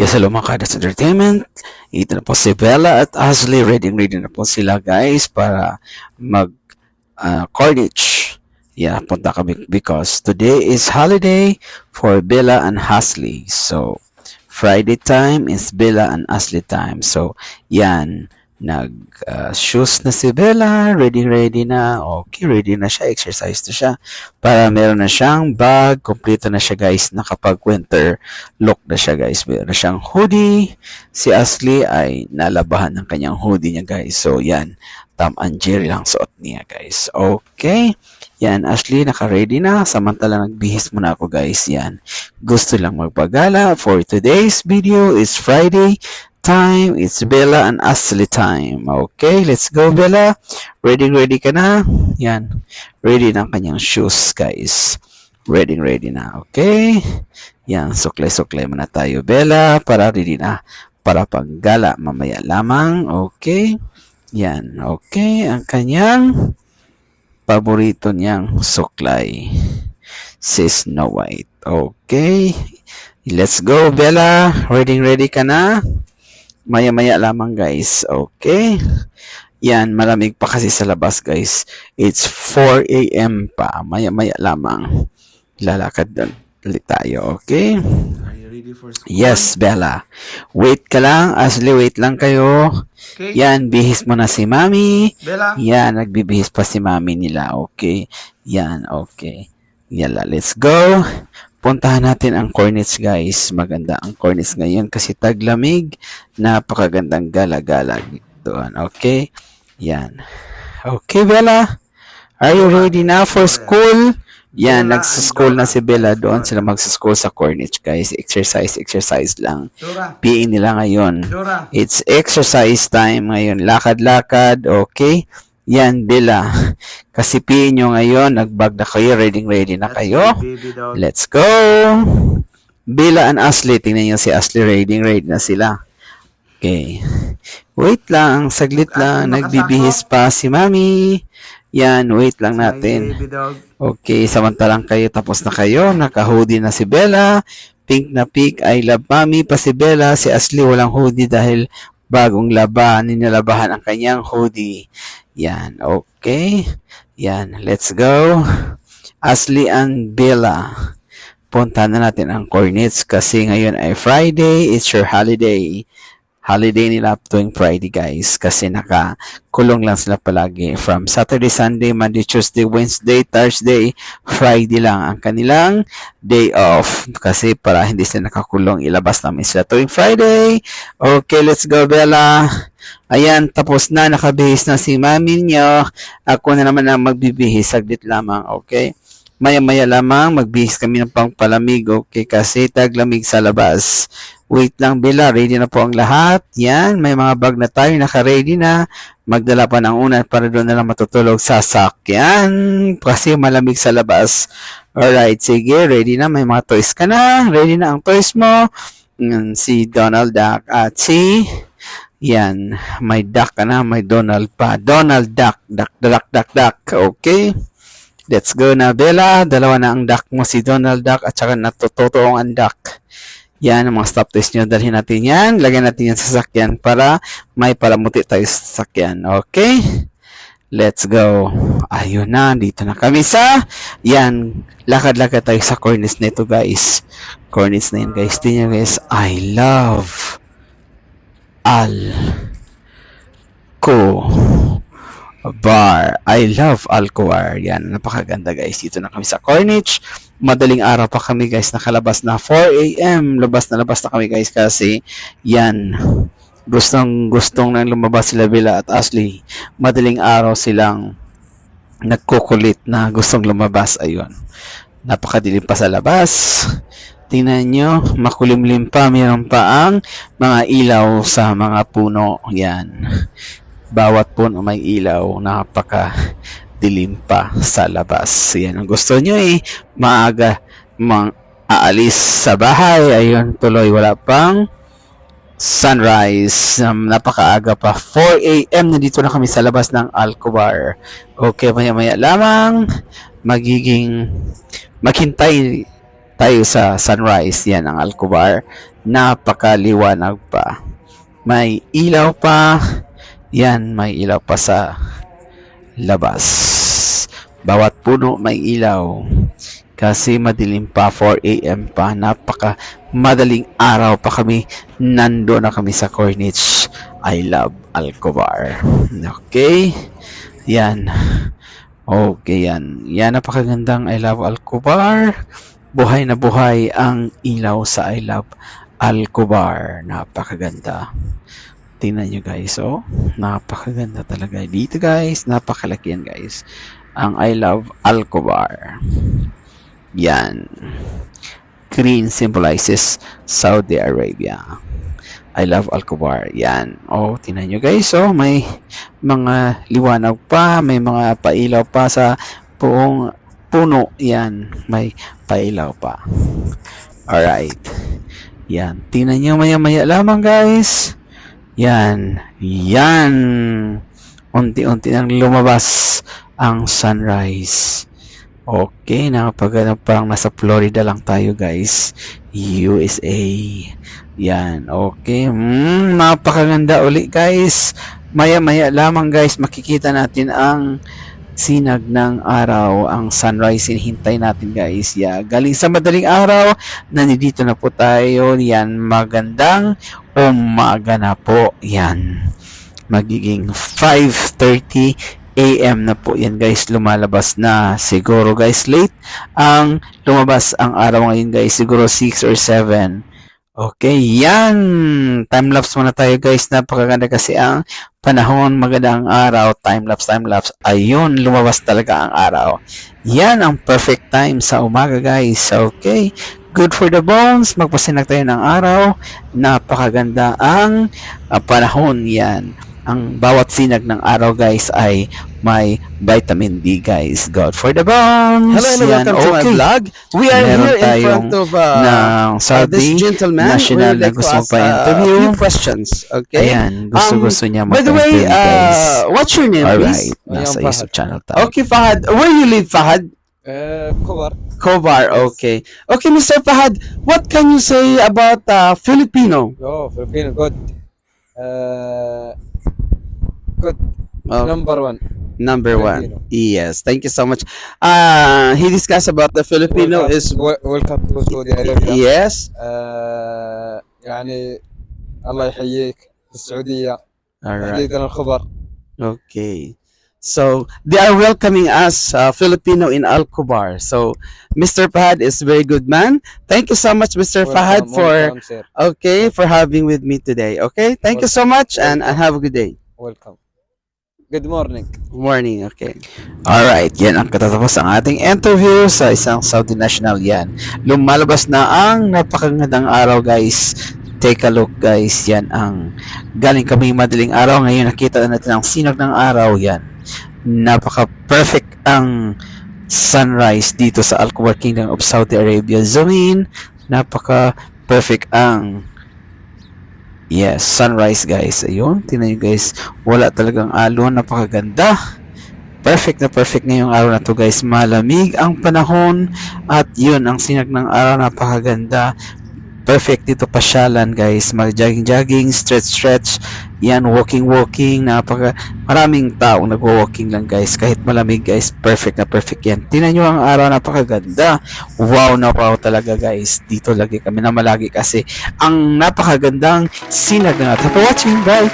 Yes, hello mga Kadas Entertainment. Ito na po si Bella at Ashley. Ready na po sila guys para mag Corniche. Yeah, punta kami because today is holiday for Bella and Ashley. So, Friday time is Bella and Ashley time. So, yan. Shoes na si Bella, ready na. Okay, ready na siya, exercise na siya. Para meron na siyang bag, kompleto na siya guys, nakapag winter look na siya guys. Meron na siyang hoodie. Si Ashley ay nalabahan ng kanyang hoodie niya guys. So yan, Tom and Jerry lang suot niya guys. Okay, yan, Ashley naka-ready na. Samantala nagbihis muna ako guys. Yan, gusto lang magpagala. For today's video is Friday time. It's Bella and Ashley time. Okay, let's go Bella. Ready ka na? Yan. Ready na ang kanyang shoes guys. Ready na. Okay. Yan, suklay muna tayo Bella para ready na para paggala mamaya lamang. Okay. Yan. Okay, ang kanyang paborito niyang suklay. Si Snow White. Okay. Let's go Bella. Ready ka na? Maya-maya lamang guys. Okay. Yan, malamig pa kasi sa labas guys. It's 4 a.m. pa. Maya-maya lamang. Lalakad doon ulit tayo. Okay. Are you ready for school? Yes, Bella. Wait ka lang. Ashley, wait lang kayo. Okay. Yan, bihis mo na si Mami. Bella. Yan, nagbibihis pa si Mami nila. Okay. Yan, okay. Yala, let's go. Puntahan natin ang Corniche guys. Maganda ang Corniche ngayon kasi taglamig. Napakagandang gala-gala doon. Okay? Yan. Okay, Bella? Are you ready now for school? Yan, nagsa-school na si Bella doon. Sila magsa-school sa Corniche guys. Exercise lang. Dora. PE nila ngayon. Dora. It's exercise time ngayon. Lakad-lakad. Okay? Yan, Bella. Kasi PE nyo ngayon, nagbag na kayo, ready na kayo. Baby dog. Let's go! Bella and Ashley, tingnan nyo si Ashley, ready na sila. Okay. Wait lang, saglit lang, nagbibihis pa si Mami. Yan, wait lang natin. Baby dog. Okay, samantalang kayo, tapos na kayo, naka-hoodie na si Bella. Pink na pink, I love Mami pa si Bella. Si Ashley walang hoodie dahil bagong nilalabahan ang kanyang hoodie. Yan, okay. Yan, let's go. Ashley and Bella. Punta na natin ang Corniche kasi ngayon ay Friday. It's your holiday. Holiday nila tuwing Friday guys kasi nakakulong lang sila palagi. From Saturday, Sunday, Monday, Tuesday, Wednesday, Thursday, Friday lang ang kanilang day off. Kasi para hindi sila nakakulong, ilabas namin sila tuwing Friday. Okay, let's go Bella. Ayan, tapos na, nakabihis na si Mami nyo. Ako na naman ang magbibihis, saglit lamang, okay? Maya-maya lamang, magbihis kami ng pangpalamig, okay? Kasi taglamig sa labas. Wait lang, Bella, ready na po ang lahat. Yan, may mga bag na tayo, naka-ready na. Magdala pa ng unan para doon na lang matutulog sa sakyan. Kasi malamig sa labas. Alright, sige, ready na, may mga toys ka na. Ready na ang toys mo. Si Donald Duck at si... Yan, may duck ka na, may Donald pa. Donald Duck, duck. Okay? Let's go na, Bella. Dalawa na ang duck mo, si Donald Duck at saka natutotoong ang duck. Yan, ang mga stop toys nyo. Dalhin natin yan. Lagyan natin yan sa sasakyan para may palamuti tayo sa sasakyan. Okay? Let's go. Ayun na, dito na kami sa... Yan, lakad-lakad tayo sa Corniche nito, guys. Corniche na yan, guys. Tingnan nyo, guys. I love... Alcobar. I love Alcobar. Yan, napakaganda guys. Dito na kami sa Corniche. Madaling araw pa kami guys. Nakalabas na 4 a.m. Labas na kami guys kasi yan. Gustong nang lumabas sila Bella at Ashley. Madaling araw silang nagkukulit na gustong lumabas. Ayun. Napakadilim pa sa labas. Tingnan nyo, makulimlim pa, mayroon pa ang mga ilaw sa mga puno. Yan. Bawat puno may ilaw, napakadilim pa sa labas. Yan ang gusto nyo maaga aalis sa bahay. Ayun, tuloy, wala pang sunrise. Napakaaga pa. 4 a.m. Nandito na kami sa labas ng Alcobar. Okay, maya-maya lamang, maghintay tayo sa sunrise. Yan ang Alcobar. napakaliwanag pa. May ilaw pa. Yan, may ilaw pa sa labas. Bawat puno may ilaw. Kasi madilim pa, 4 a.m. pa. Napaka madaling araw pa kami. Nando na kami sa Corniche. I love Alcobar. Okay? Yan. Okay, yan. Yan, napakagandang I love Alcobar. Buhay na buhay ang ilaw sa I love Alcobar. Napakaganda. Tingnan nyo guys, oh. Napakaganda talaga. Dito guys, napakalaki yan guys. Ang I love Alcobar. Yan. Green symbolizes Saudi Arabia. I love Alcobar. Yan. Oh, tingnan nyo guys, oh. May mga liwanag pa. May mga pailaw pa sa buong puno. Yan. May pailaw pa. Alright. Yan. Tingnan nyo maya-maya lamang guys. Yan. Yan. Unti-unti nang lumabas ang sunrise. Okay. Nakapagano parang nasa Florida lang tayo guys. USA. Yan. Okay. Napakaganda uli guys. Maya-maya lamang guys. Makikita natin ang sinag ng araw, ang sunrise. Hinihintay natin guys. Yeah. Galing sa madaling araw, nandito na po tayo. Yan, magandang umaga na po. Yan, magiging 5:30 a.m. na po yan guys. Lumalabas na siguro guys, late ang lumabas ang araw ngayon guys, siguro 6 or 7. Okay, yan. Time-lapse muna tayo guys. Napakaganda kasi ang panahon. Maganda ang araw. Time-lapse, time-lapse. Ayun, lumabas talaga ang araw. Yan ang perfect time sa umaga guys. Okay, good for the bones. Magpasinag tayo ng araw. Napakaganda ang panahon. Yan. Ang bawat sinag ng araw guys ay may vitamin D guys. God for the bones. Hello and yan. welcome to my vlog. We are Meron here in front of ng Saudi this gentleman. national na We would like gusto to ask pa-interview. a few questions. Okay. Ayan, gusto niya By the way, magpa-interview guys. what's your name, please? Alright, nasa Ayan, YouTube channel tayo. Okay, Fahad. Where you live, Fahad? Kobar. Kobar. Okay. Okay, Mr. Fahad. What can you say about Filipino? Oh, Filipino, good. Good. Oh, Number one. number one. Filipino. Yes. Thank you so much. He discussed about the Filipino welcome, is welcome to Saudi Arabia. yes. يعني الله يحييك في السعودية. Alright. تحديدا الخبر. Okay. So they are welcoming us Filipino in Alcobar. So Mr. Fahad is a very good man. Thank you so much, Mr. Fahad, welcome, sir. for having with me today. Okay. Thank you so much and have a good day. Welcome. Good morning. Morning. Okay. Alright, yan ang katatapos ang ating interview sa isang Saudi national yan. Lumalabas na ang napakagandang araw guys. Take a look guys, yan ang galing kami madaling araw. Ngayon nakita na natin ang sinag ng araw yan. Napaka-perfect ang sunrise dito sa Alcobar Kingdom of Saudi Arabia. Zoom in. Napaka-perfect ang sunrise guys. Ayun, tingnan nyo guys. Wala talagang alon. Napakaganda. Perfect na perfect ngayong araw na to guys. Malamig ang panahon. At yun, ang sinag ng araw. Napakaganda. Perfect dito pasyalan guys. Mag-jogging-jogging, stretch-stretch. Yan, walking-walking. Maraming taong nagwo-walking lang guys. Kahit malamig guys. Perfect na perfect yan. Tingnan nyo ang araw. Napakaganda. Wow na wow talaga guys. Dito lagi kami na malagi kasi ang napakagandang sinag na natin. For watching. Bye!